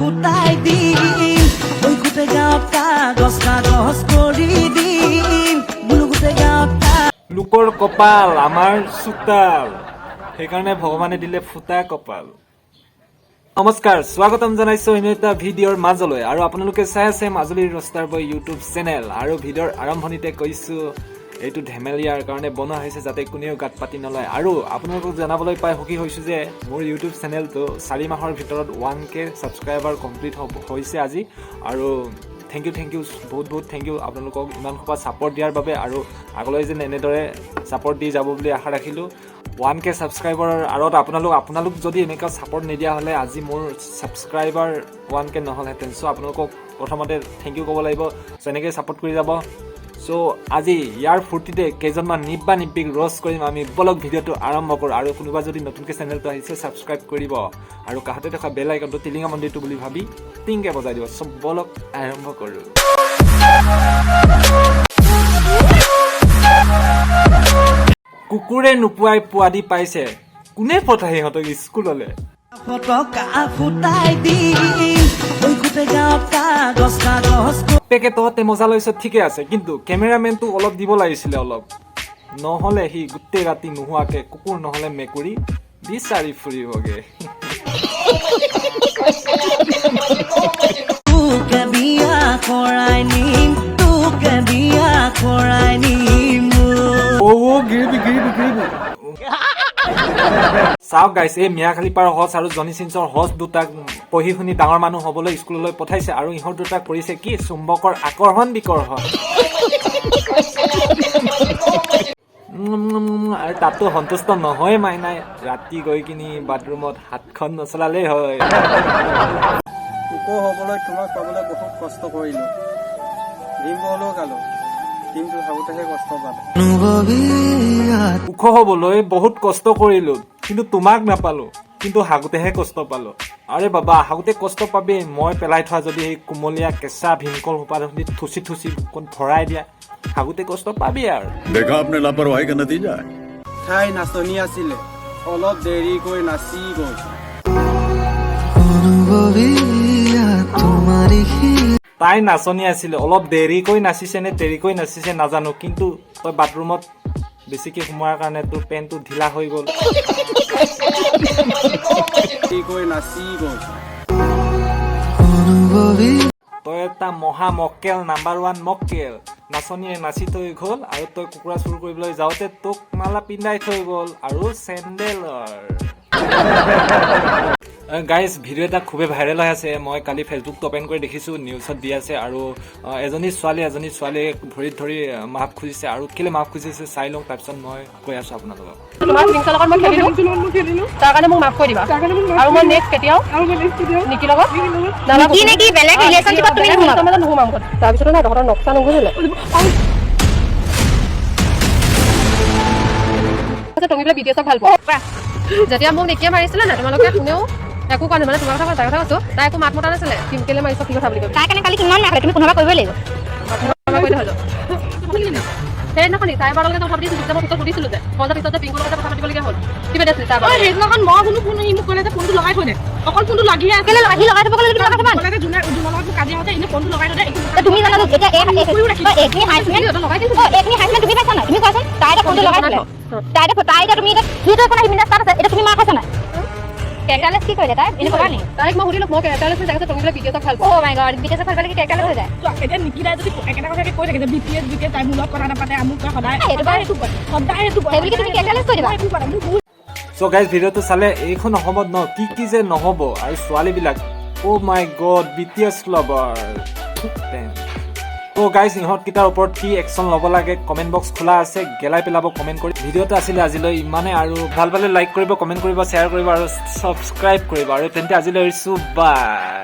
ফুটাই দিম ওই গোটেই গাঁৱত কাগজ কাগজ কৰি দিম বোলো গোটেই গাঁৱত লোকৰ কপাল আমাৰ চোতাল সেইকাৰণে ভগৱানে দিলে ফুটা কপাল। নমস্কাৰ, স্বাগতম জনাইছো অন্য এটা ভিডিঅ'ৰ মাজলৈ আৰু আপোনালোকে চাই আছে মাজুলীৰ ৰষ্টাৰ বয় ইউটিউব চেনেল। আৰু ভিডিঅ'ৰ আৰম্ভণিতে কৈছো এইটো ধেমেলীয়াৰ কাৰণে বনোৱা হৈছে যাতে কোনেও গাত পাতি নলয়। আৰু আপোনালোকক জনাবলৈ পাই সুখী হৈছো যে মোৰ ইউটিউব চেনেলটো 4 মাহৰ ভিতৰত 1K ছাবস্ক্ৰাইবাৰ কমপ্লিট হৈছে আজি। আৰু থেংক ইউ বহুত থেংক ইউ আপোনালোকক ইমান সোপা ছাপৰ্ট দিয়াৰ বাবে। আৰু আগলৈ যেন এনেদৰে ছাপৰ্ট দি যাব বুলি আশা ৰাখিলোঁ। 1K ছাবস্ক্ৰাইবাৰৰ আঁৰত আপোনালোক যদি এনেকুৱা ছাপৰ্ট নিদিয়া হ'লে আজি মোৰ ছাবস্ক্ৰাইবাৰ 1K নহ'লহেঁতেন। চ' আপোনালোকক প্ৰথমতে থেংক ইউ ক'ব লাগিব, চ' এনেকৈ ছাপৰ্ট কৰি যাব। চ' আজি ইয়াৰ ফূৰ্তিতে কেইজনমান নিব্বিক ৰ'ষ্ট কৰিম আমি। বলক ভিডিঅ'টো আৰম্ভ কৰোঁ। আৰু কোনোবা যদি নতুনকৈ চেনেলটো আহিছে ছাবস্ক্ৰাইব কৰিব আৰু কাষতে থকা বেল আইকনটো টিলিঙা মন্দিৰটো বুলি ভাবি টিংকে বজাই দিব। চ' বলক আৰম্ভ কৰোঁ। কুকুৰে নোপোৱাই পোৱালি পাইছে, কোনে পঠায় সিহঁতক স্কুললে? ফটকা ফুটাই দিম ওই গোটেই গাঁৱত কাগজ কাগজ পেকে তহঁতে মজা লৈছ ঠিকে আছে, কিন্তু কেমেৰামেনটো অলপ দিব লাগিছিলে অলপ, নহ'লে সি গোটেই ৰাতি নোহোৱাকে কুকুৰ নহ'লে মেকুৰী বিচাৰি ফুৰিবগে। তোকে বিয়া কৰাই নিম তোকে বিয়া কৰাই নিম চাওক গাইছ, এই মিয়াখালী পাৰৰ হজ আৰু জনি চিনছৰ হজ দুটাক পঢ়ি শুনি ডাঙৰ মানুহ হ'বলৈ স্কুললৈ পঠাইছে। আৰু ইহঁত দুটাক কৰিছে কি চুম্বকৰ আকৰ্ষণ বিকৰ্ষণ। আৰু তাতো সন্তুষ্ট নহয় মাইনাই, ৰাতি গৈ কিনি বাথৰুমত হাতখন নচলালেই হয়। ওখ হ'বলৈ তোমাক পাবলৈ বহুত কষ্ট কৰিলোঁ, ডিম বহলেও গালো, ডিমটো থাকোঁতেহে কষ্ট পালোঁ। ওখ হ'বলৈ বহুত কষ্ট কৰিলো, কিন্তু তোমাক নাপালো, কিন্তু হাগোতেহে কষ্ট পালো। আৰে বাবা, হাগোতে কষ্ট পাবি, মই পেলাই থোৱা যদি সেই কুমলীয়া কেঁচা ভীমকল সোপাদি থুচি বুকুত ভৰাই দিয়া, হাগোতে কষ্ট পাবি আৰু। देखा आपने लापरवाही का नतीजा है। ঠাই নাচনি আছিলে, অলপ দেৰিকৈ নাচি গ'ল। তাই নাচনি আছিলে, অলপ দেৰিকৈ নাচিছে নে দেৰিকৈ নাচিছে নাজানো, কিন্তু তই বাথৰুমত বেছিকৈ সোমোৱাৰ কাৰণে তোৰ পেণ্টটো ঢিলা হৈ গ'ল। দেৰিকৈ নাচি গ'ল। তই এটা মহা মক্কেল, নাম্বাৰ 1 মক্কেল। নাচনীয়ে নাচি থৈ গ'ল আৰু তই কুকুৰা চুৰ কৰিবলৈ যাওঁতে তোক মালা পিন্ধাই থৈ গ'ল আৰু চেণ্ডেলৰ। গাইজ, ভিডিঅ' এটা খুবেই ভাইৰেল হৈ আছে। মই কালি ফেচবুকটো অপেন কৰি দেখিছোঁ, নিউজত দি আছে। আৰু এজনী ছোৱালীয়ে ভৰিত ধৰি মাফ খুজিছে। আৰু কেলৈ মাফ খুজিছে চাই লওঁ, তাৰপিছত মই কৈ আছোঁ আপোনালোকক। তোমাৰ ফিলিংছৰ লগত মই খেলিলো, তাৰ কাৰণে মোক মাফ কৰি দিবা। আৰু মই নেক্সট কেতিয়াও নিকিৰ লগত নেকি বেলেগ ৰিলেশ্যনশ্বিপত তুমি নোসোমাম। তাৰপিছত না তহঁতৰ নক্সা নুগুজিলে তুমি বোলে BTS ভাল পোৱা। যেতিয়া মোক নিকিয়ে মাৰিছিলে না, তোমালোকে কোনেও একো কোৱা নাই, মানে তোমাৰ কথা কৈছো। তাই একো মাত মতা নাছিলে, কেলে মাৰিছ কি কথা বুলি কৈছে। তাই কাৰণে কালি কিমান মাৰিলে, তুমি কোনোবা কৰিবই লাগিব। সেইদিনাখনি তাই বাৰ লগত কথা পাতিছিলো, যেতিয়া মই পিছত সুধিছিলো যে মই যে পিছত পিংকুৰ লগত কথা পাতিবলগীয়া হ'ল, কি পাতি আছিলে তাই বাৰু। সেইদিনাখন মই কোনো ফোন সি মোক ক'লে যে ফোনটো লগাই থৈ দে, অকল ফোনটো লাগি আছে। কেলে লগাই থব ক'লে তুমি কথা ক'লে যে জোনৰ লগত কাজিয়া হওঁতে এনে ফোনটো লগাই থৈ দে। তুমি জানা এতিয়া এইখিনি হাইছমেণ্ট তুমি পাইছা নাই? তুমি কোৱাচোন, তাই এটা ফোনটো লগাই থলে, তাই এতিয়া তুমি এতিয়া কোনো হিমিনা ষ্টাৰ্ট আছে, এতিয়া তুমি মাৰ খাইছা নাই? কেৰেক্টাৰলেছ কি কৰিলে তাই? এনে ক'বা নি? তাইক মই সুধিলো, মই কেৰেক্টাৰলেছ জেগাতে তুমি বোলে BTS ভাল পোৱা। অ' মাই গড, BTS ভাল পালে কি কেৰেক্টাৰলেছ হৈ যায়? এতিয়া নিকিৰাই যদি একেটা কথাকে কৈ থাকে যে BTS তাই মোৰ লগত কথা নাপাতে, আমুক কয় সদায় সদায় সেইবুলি তুমি কেৰেক্টাৰলেছ কৈ দিবা। চ' গাইজ, ভিডিঅ'টো চালে এইখন অসমত কি যে নহ'ব। আৰু ছোৱালীবিলাক অ' মাই গড, BTS লাভাৰ। ত' গাইজ, ইহঁতকেইটাৰ ওপৰত কি একশ্যন ল'ব লাগে কমেণ্ট বক্স খোলা আছে, গেলাই পেলাব কমেণ্ট কৰি। ভিডিঅ'টো আছিলে আজিলৈ ইমানে। আৰু ভাল পালে লাইক কৰিব, কমেণ্ট কৰিব, শ্বেয়াৰ কৰিব আৰু ছাবস্ক্ৰাইব কৰিব। আৰু তেন্তে আজিলৈ এৰিছোঁ, বাই।